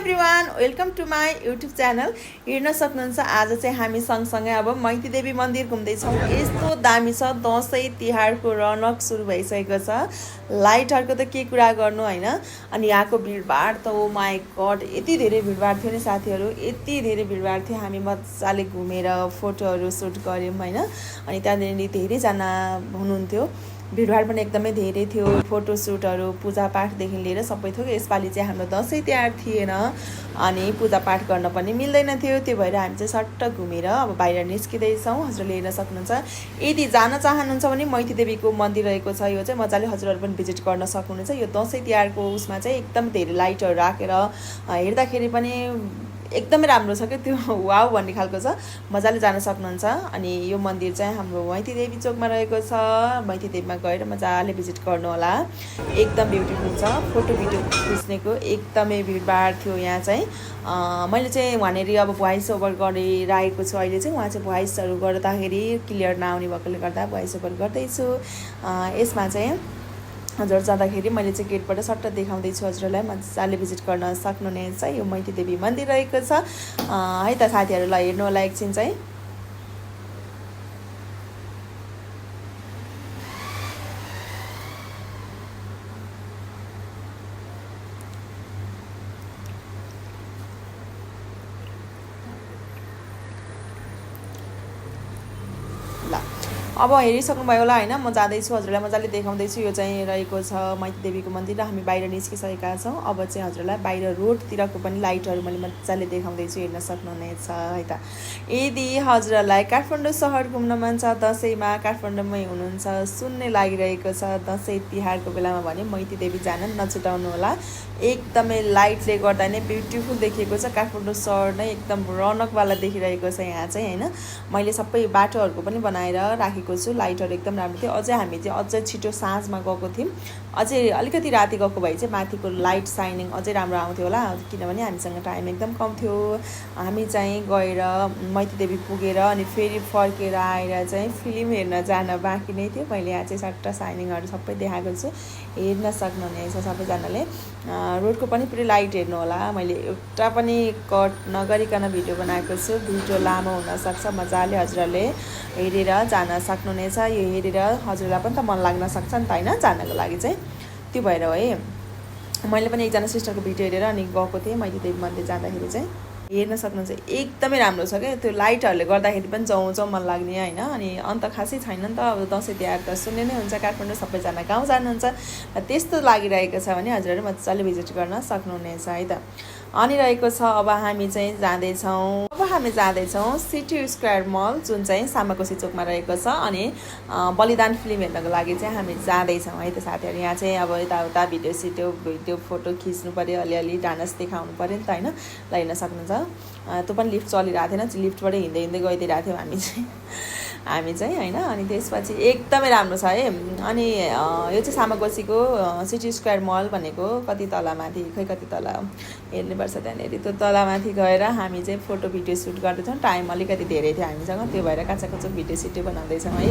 Everyone welcome to my YouTube channel. हेर्न सक्नुहुन्छ आज चाहिँ हामी सँगसँगै अब मैती देवी मन्दिर घुम्दैछौँ। यस्तो दामी छ, दसैँ तिहारको रौनक सुरु भइसकेको छ। लाइटहरूको त के कुरा गर्नु हैन। अनि यहाँको भिडभाड त ओ माई गड यति धेरै भिडभाड थियो नि साथीहरू, यति धेरै भिडभाड थियो। हामी मजाले घुमेर फोटोहरू सुट गऱ्यौँ हैन। अनि त्यहाँनिर धेरैजना हुनुहुन्थ्यो, भिडभाड पनि एकदमै धेरै थियो। फोटोसुटहरू पूजापाठदेखि लिएर सबै थियो। यसपालि चाहिँ हाम्रो दसैँ तिहार थिएन अनि पूजापाठ गर्न पनि मिल्दैन थियो। त्यो भएर हामी चाहिँ सट्ट घुमेर अब बाहिर निस्किँदैछौँ। हजुरले हेर्न सक्नुहुन्छ। यदि जान चाहनुहुन्छ भने मैती देवीको मन्दिर रहेको छ, यो चाहिँ मजाले हजुरहरू पनि भिजिट गर्न सक्नुहुनेछ। यो दसैँ तिहारको उसमा चाहिँ एकदम धेरै लाइटहरू राखेर हेर्दाखेरि पनि एकदमै राम्रो छ क्या, त्यो वाउ भन्ने खालको छ। मजाले जान सक्नुहुन्छ। अनि यो मन्दिर चाहिँ हाम्रो मैती देवी चोकमा रहेको छ। मैती देवीमा गएर मजाले भिजिट गर्नु होला, एकदम ब्युटिफुल छ। फोटो भिडियो खिच्नेको एकदमै भिडभाड थियो यहाँ चाहिँ। मैले चाहिँ वहाँनिर अब भोइस ओभर गरिरहेको छु अहिले चाहिँ। उहाँ चाहिँ भोइसहरू गर्दाखेरि क्लियर नआउने भएकोले गर्दा भोइस ओभर गर्दैछु। यसमा चाहिँ हजुर जाँदाखेरि मैले चाहिँ गेटबाट सट्ट देखाउँदैछु हजुरलाई, मजाले भिजिट गर्न सक्नुहुनेछ। यो मैती देवी मन्दिर रहेको छ है त साथीहरूलाई, हेर्नु होला एकछिन चाहिँ। ल अब हेरिसक्नुभयो होला होइन, म जाँदैछु हजुरलाई मजाले देखाउँदैछु। यो चाहिँ रहेको छ मैती देवीको मन्दिर र हामी बाहिर निस्किसकेका छौँ। अब चाहिँ हजुरलाई बाहिर रोडतिरको पनि लाइटहरू मैले मजाले देखाउँदैछु, हेर्न सक्नुहुनेछ है त। यदि हजुरलाई काठमाडौँ सहर घुम्न मन छ, दसैँमा काठमाडौँमै हुनुहुन्छ, सुन्ने लागिरहेको छ दसैँ तिहारको बेलामा भने मैती देवी जान नछुटाउनु होला। एकदमै लाइटले गर्दा नै ब्युटिफुल देखिएको छ। काठमाडौँ सहर नै एकदम रौनकवाला देखिरहेको छ यहाँ चाहिँ होइन। मैले सबै बाटोहरूको पनि बनाएर राखेको छु, लाइटहरू एकदम राम्रो थियो। अझै हामी चाहिँ अझै छिटो साँझमा गएको थियौँ, अझै अलिकति राति गएको भए चाहिँ माथिको लाइट साइनिङ अझै राम्रो आउँथ्यो होला, किनभने हामीसँग टाइम एकदम कम थियो। हामी चाहिँ गएर मैती देवी पुगेर अनि फेरि फर्केर आएर चाहिँ फिल्म हेर्न जान बाँकी नै थियो। मैले यहाँ चाहिँ सट्ट साइनिङहरू सबै देखाएको छु, हेर्न सक्नुहुनेछ सबैजनाले। रोडको पनि पुरै लाइट हेर्नु होला। मैले एउटा पनि कट नगरिकन भिडियो बनाएको छु, भिडियो लामो हुनसक्छ, मजाले हजुरहरूले हेरेर जान सक्नुहुनेछ। यो हेरेर हजुरलाई पनि त मन लाग्न सक्छ नि त होइन, जानको लागि चाहिँ। त्यो भएर है मैले पनि एकजना सिस्टरको भिडियो हेरेर अनि गएको थिएँ मैती देवी मन्दिर जाँदाखेरि चाहिँ। हेर्न सक्नुहुन्छ एकदमै राम्रो छ क्या, त्यो लाइटहरूले गर्दाखेरि पनि जाउँ जाउँ मन लाग्ने होइन। अनि अन्त खासै छैन नि त, अब दसैँ तिहार त सुन्ने नै हुन्छ, काठमाडौँ सबैजना गाउँ जानुहुन्छ। त्यस्तो लागिरहेको छ भने हजुरहरू मजाले भिजिट गर्न सक्नुहुनेछ है त। अनि रहेको छ अब हामी चाहिँ जाँदैछौँ, सिटी स्क्वायर मल, जुन चाहिँ सामाकोसी चोकमा रहेको छ। अनि बलिदान फिल्म हेर्नको लागि चाहिँ हामी जाँदैछौँ है त साथीहरू। यहाँ चाहिँ अब यताउता भिडियो फोटो खिच्नु पऱ्यो, अलिअलि डान्स देखाउनु पऱ्यो नि त होइन। ल हेर्न सक्नुहुन्छ, त्यो पनि लिफ्ट चलिरहेको थिएन, लिफ्टबाट हिँड्दै हिँड्दै गइदिइरहेको थियौँ हामी चाहिँ होइन। अनि त्यसपछि एकदमै राम्रो छ है। अनि यो चाहिँ सामाकोसीको सिटी स्क्वायर मल भनेको कति तलमाथि, खै कति तल हेर्नुपर्छ त्यहाँनिर। त्यो तलमाथि गएर हामी चाहिँ फोटो भिडियो सुट गर्दैछौँ। टाइम अलिकति धेरै थियो हामीसँग, त्यो भएर काचाकुचुक भिडियो सिडियो बनाउँदैछौँ है।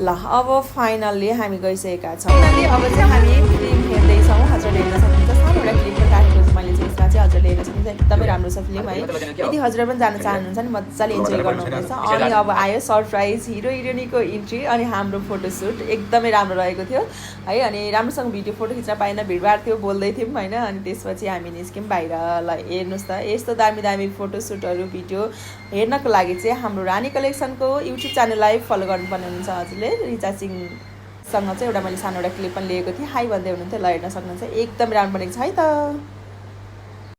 ल अब फाइनल्ली हामी गइसकेका छौँ। अब चाहिँ हामी फिल्म हेर्दैछौँ, हजुरले हेर्न सक्नुहुन्छ। सानो एउटा क्लिप पनि राखेको छु मैले चाहिँ, यसमा चाहिँ हजुरले हेर्न सक्नुहुन्छ। एकदमै राम्रो छ फिल्म है। यदि हजुर पनि जान चाहनुहुन्छ भने मजाले इन्जोय गर्नुहुनेछ। अनि अब आयो सरप्राइज हिरो हिरोइनीको इन्ट्री अनि हाम्रो फोटोसुट एकदमै राम्रो रहेको थियो है। अनि राम्रोसँग भिडियो फोटो खिच्न पाएन, भिडभाड थियो, बोल्दै थियौँ होइन। अनि त्यसपछि हामी निस्क्यौँ बाहिर। ल हेर्नुहोस् त, यस्तो दामी दामी फोटोसुटहरू भिडियो हेर्नको लागि चाहिँ हाम्रो रानी कलेक्सनको युट्युब च्यानललाई फलो गर्नुपर्ने हुन्छ हजुरले। रिचा सिंहसँग चाहिँ एउटा मैले सानो एउटा क्लिप पनि लिएको थिएँ, हाई भन्दै हुनुहुन्थ्यो। ल हेर्न सक्नुहुन्छ, एकदम राम्रो बनेको छ है त।